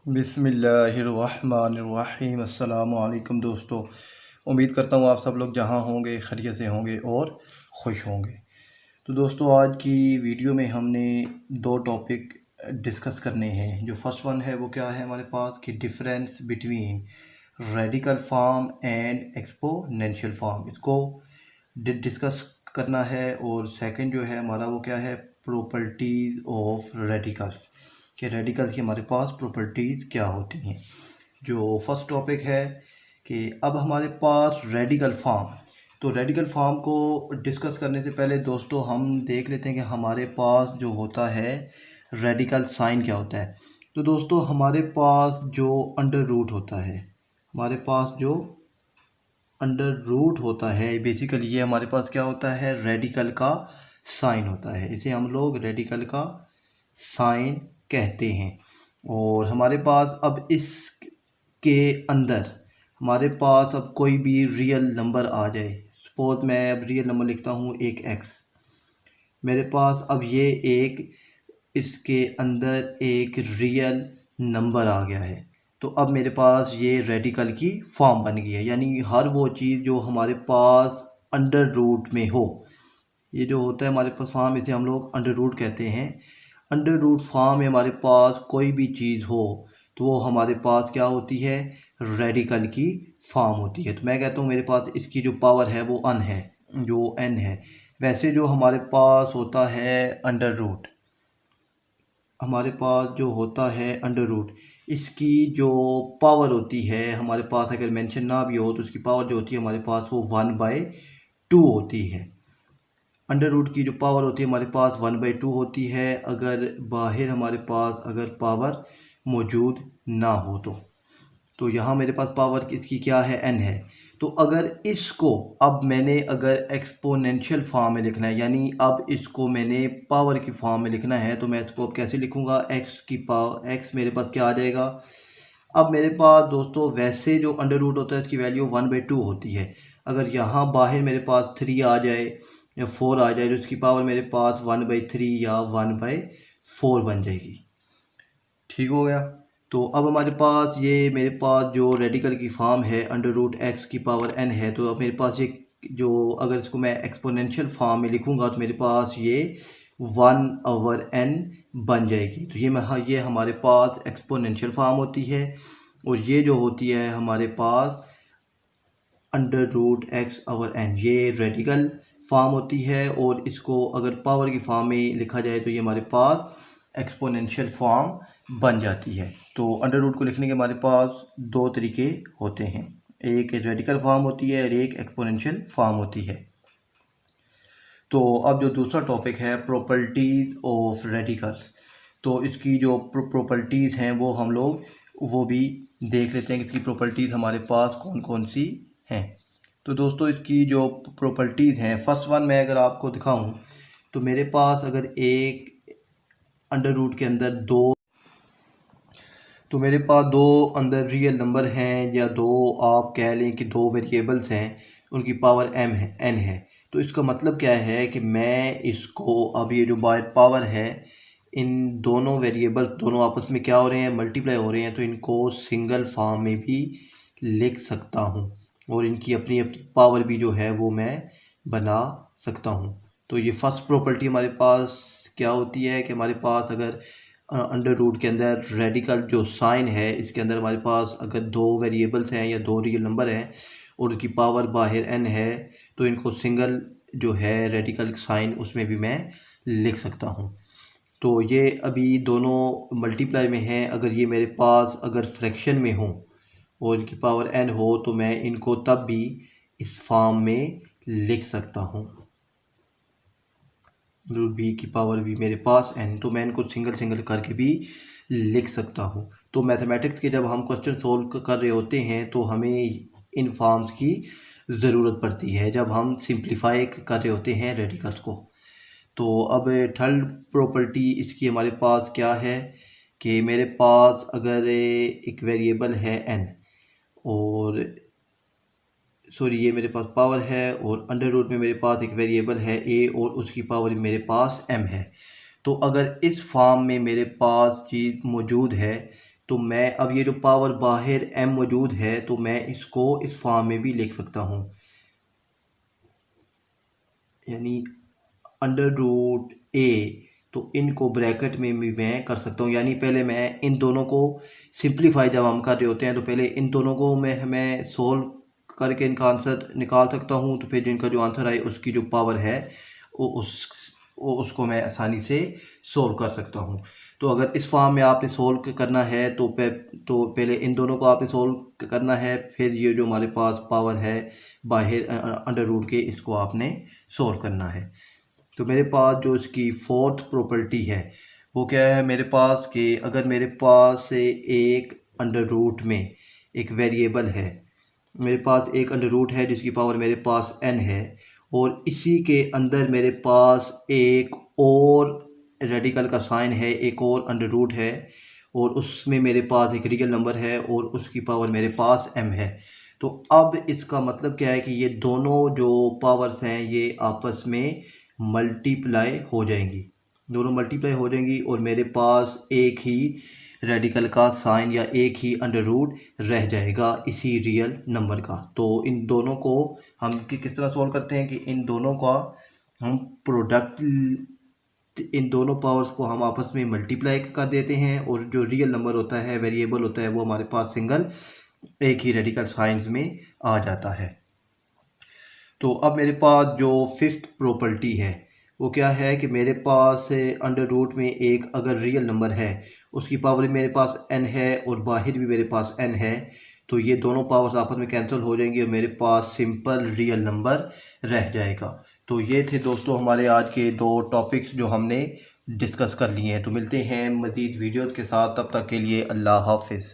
बिस्मिल्लाहिर्रहमानिर्रहीम। अस्सलामु अलैकुम दोस्तों, उम्मीद करता हूँ आप सब लोग जहाँ होंगे खैरियत से होंगे और खुश होंगे। तो दोस्तों, आज की वीडियो में हमने दो टॉपिक डिस्कस करने हैं। जो फर्स्ट वन है वो क्या है हमारे पास कि difference between radical form and exponential form, इसको डिस्कस करना है। और सेकंड जो है हमारा वो क्या है, प्रॉपर्टीज़ ऑफ रेडिकल्स, कि रेडिकल्स की हमारे पास प्रॉपर्टीज़ क्या होती हैं। जो फर्स्ट टॉपिक है कि अब हमारे पास रेडिकल फॉर्म, तो रेडिकल फॉर्म को डिस्कस करने से पहले दोस्तों हम देख लेते हैं कि हमारे पास जो होता है रेडिकल साइन क्या होता है। तो दोस्तों हमारे पास जो अंडर रूट होता है, हमारे पास जो अंडर रूट होता है, बेसिकली ये हमारे पास क्या होता है, रेडिकल का साइन होता है। इसे हम लोग रेडिकल का साइन कहते हैं। और हमारे पास अब इसके अंदर हमारे पास अब कोई भी रियल नंबर आ जाए, सपोज मैं अब रियल नंबर लिखता हूँ एक x, मेरे पास अब ये एक इसके अंदर एक रियल नंबर आ गया है। तो अब मेरे पास ये रेडिकल की फॉर्म बन गई है, यानी हर वो चीज़ जो हमारे पास अंडर रूट में हो, ये जो होता है हमारे पास फॉर्म, इसे हम लोग अंडर रूट कहते हैं। अंडर रूट फॉर्म में हमारे पास कोई भी चीज़ हो तो वो हमारे पास क्या होती है, रेडिकल की फॉर्म होती है। तो मैं कहता हूँ मेरे पास इसकी जो पावर है वो n है, जो n है। वैसे जो हमारे पास होता है अंडर रूट, हमारे पास जो होता है अंडर रूट, इसकी जो पावर होती है हमारे पास, अगर मेंशन ना भी हो तो उसकी पावर जो होती है हमारे पास वो 1/2 होती है। अंडर रूट की जो पावर होती है हमारे पास 1/2 होती है, अगर बाहर हमारे पास अगर पावर मौजूद ना हो तो यहाँ मेरे पास पावर इसकी क्या है, n है। तो अगर इसको अब मैंने अगर एक्सपोनेंशियल फॉर्म में लिखना है, यानी अब इसको मैंने पावर की फॉर्म में लिखना है, तो मैं इसको अब कैसे लिखूँगा, x की पावर, x मेरे पास क्या आ जाएगा। अब मेरे पास दोस्तों वैसे जो अंडर रूट होता है इसकी वैल्यू 1/2 होती है। अगर यहाँ बाहर मेरे पास 3 आ जाए या 4 आ जाए तो उसकी पावर मेरे पास 1/3 या 1/4 बन जाएगी। ठीक हो गया। तो अब हमारे पास ये मेरे पास जो रेडिकल की फॉर्म है अंडर रूट एक्स की पावर n है। तो अब मेरे पास ये जो, अगर इसको मैं एक्सपोनेंशियल फॉर्म में लिखूंगा तो मेरे पास ये 1/n बन जाएगी। तो ये हमारे पास एक्सपोनेंशियल फॉर्म होती है। और ये जो होती है हमारे पास अंडर रूट x/n, ये रेडिकल फॉर्म होती है। और इसको अगर पावर की फॉर्म में लिखा जाए तो ये हमारे पास एक्सपोनेंशियल फॉर्म बन जाती है। तो अंडर रूट को लिखने के हमारे पास दो तरीके होते हैं, एक रेडिकल फॉर्म होती है और एक एक्सपोनेंशियल फॉर्म होती है। तो अब जो दूसरा टॉपिक है प्रॉपर्टीज़ ऑफ रेडिकल्स, तो इसकी जो प्रॉपर्टीज़ हैं वो हम लोग वो भी देख लेते हैं कि इसकी प्रॉपर्टीज़ हमारे पास कौन कौन सी हैं। तो दोस्तों इसकी जो प्रॉपर्टीज़ हैं, फर्स्ट वन मैं अगर आपको दिखाऊं तो मेरे पास अगर एक अंडर रूट के अंदर दो, तो मेरे पास दो अंदर रियल नंबर हैं, या दो आप कह लें कि दो वेरिएबल्स हैं, उनकी पावर n है। तो इसका मतलब क्या है कि मैं इसको, अब ये जो बाय पावर है, इन दोनों वेरिएबल्स दोनों आपस में क्या हो रहे हैं, मल्टीप्लाई हो रहे हैं। तो इनको सिंगल फॉर्म में भी लिख सकता हूँ और इनकी अपनी अपनी पावर भी जो है वो मैं बना सकता हूँ। तो ये फर्स्ट प्रॉपर्टी हमारे पास क्या होती है कि हमारे पास अगर अंडर रूट के अंदर रेडिकल जो साइन है, इसके अंदर हमारे पास अगर दो वेरिएबल्स हैं या दो रियल नंबर हैं और उनकी पावर बाहर n है, तो इनको सिंगल जो है रेडिकल साइन उसमें भी मैं लिख सकता हूँ। तो ये अभी दोनों मल्टीप्लाई में हैं। अगर ये मेरे पास अगर फ्रैक्शन में हो और इनकी पावर n हो तो मैं इनको तब भी इस फॉर्म में लिख सकता हूँ, रूट बी की पावर भी मेरे पास n, तो मैं इनको सिंगल सिंगल करके भी लिख सकता हूँ। तो मैथमेटिक्स के जब हम क्वेश्चन सोल्व कर रहे होते हैं तो हमें इन फॉर्म्स की ज़रूरत पड़ती है जब हम सिंप्लीफाई कर रहे होते हैं रेडिकल्स को। तो अब थर्ड प्रॉपर्टी इसकी हमारे पास क्या है कि मेरे पास अगर एक वेरिएबल है n, और सॉरी ये मेरे पास पावर है, और अंडर रूट में मेरे पास एक वेरिएबल है a और उसकी पावर मेरे पास m है। तो अगर इस फॉर्म में मेरे पास चीज़ मौजूद है तो मैं अब ये जो पावर बाहर m मौजूद है तो मैं इसको इस फॉर्म में भी लिख सकता हूँ, यानी अंडर रूट a। तो इनको ब्रैकेट में भी मैं कर सकता हूँ, यानी पहले मैं इन दोनों को सिंप्लीफाई जब हम कर रहे होते हैं तो पहले इन दोनों को मैं सोल्व करके इनका आंसर निकाल सकता हूँ। तो फिर जिनका जो आंसर आए उसकी जो पावर है उसको मैं आसानी से सोल्व कर सकता हूँ। तो अगर इस फॉर्म में आपने सोल्व करना है तो पहले इन दोनों को आपने सोल्व करना है, फिर ये जो हमारे पास पावर है बाहर अंडर रूट के, इसको आपने सोल्व करना है। तो मेरे पास जो इसकी फोर्थ प्रॉपर्टी है वो क्या है मेरे पास, कि अगर मेरे पास एक अंडर रूट में एक वेरिएबल है, मेरे पास एक अंडर रूट है जिसकी पावर मेरे पास n है, और इसी के अंदर मेरे पास एक और रेडिकल का साइन है, एक और अंडर रूट है, और उसमें मेरे पास एक रियल नंबर है और उसकी पावर मेरे पास m है। तो अब इसका मतलब क्या है कि ये दोनों जो पावर्स हैं ये आपस में मल्टीप्लाई हो जाएंगी, दोनों मल्टीप्लाई हो जाएंगी, और मेरे पास एक ही रेडिकल का साइन या एक ही अंडर रूट रह जाएगा इसी रियल नंबर का। तो इन दोनों को हम किस तरह सॉल्व करते हैं कि इन दोनों का हम प्रोडक्ट, इन दोनों पावर्स को हम आपस में मल्टीप्लाई कर देते हैं, और जो रियल नंबर होता है, वेरिएबल होता है, वो हमारे पास सिंगल एक ही रेडिकल साइंस में आ जाता है। तो अब मेरे पास जो फिफ्थ प्रॉपर्टी है वो क्या है कि मेरे पास अंडर रूट में एक अगर रियल नंबर है उसकी पावर मेरे पास n है और बाहर भी मेरे पास n है, तो ये दोनों पावर्स आपस में कैंसिल हो जाएंगी और मेरे पास सिंपल रियल नंबर रह जाएगा। तो ये थे दोस्तों हमारे आज के दो टॉपिक्स जो हमने डिस्कस कर लिए हैं। तो मिलते हैं मज़ीद वीडियोज़ के साथ, तब तक के लिए अल्लाह हाफिज़।